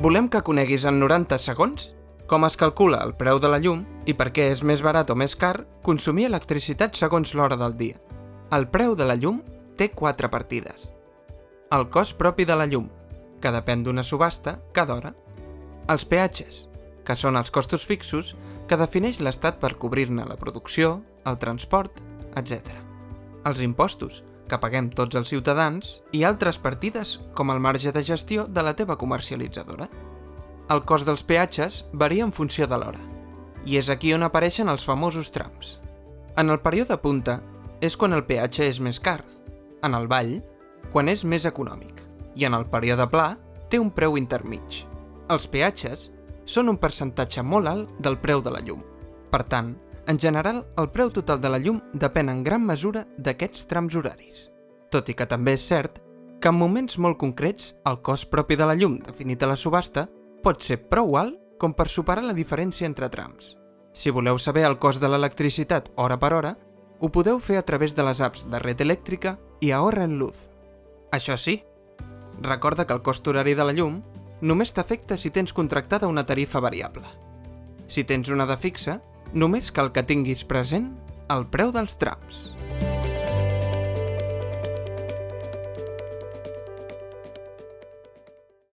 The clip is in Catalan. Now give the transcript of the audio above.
Volem que coneguis en 90 segons com es calcula el preu de la llum i per què és més barat o més car consumir electricitat segons l'hora del dia. El preu de la llum té 4 partides. El cost propi de la llum, que depèn d'una subhasta cada hora. Els peatges, que són els costos fixos que defineix l'Estat per cobrir-ne la producció, el transport, etc. Els impostos, que paguem tots els ciutadans, i altres partides com el marge de gestió de la teva comercialitzadora. El cost dels peatges varia en funció de l'hora, i és aquí on apareixen els famosos trams. En el període punta és quan el peatge és més car, en el vall, quan és més econòmic, i en el període pla té un preu intermig. Els peatges són un percentatge molt alt del preu de la llum. Per tant, en general, el preu total de la llum depèn en gran mesura d'aquests trams horaris. Tot i que també és cert que en moments molt concrets el cost propi de la llum definit a la subhasta pot ser prou alt com per superar la diferència entre trams. Si voleu saber el cost de l'electricitat hora per hora, ho podeu fer a través de les apps de Red Eléctrica i Ahorra en Luz. Això sí, recorda que el cost horari de la llum només t'afecta si tens contractada una tarifa variable. Si tens una de fixa, només cal que tinguis present el preu dels trams.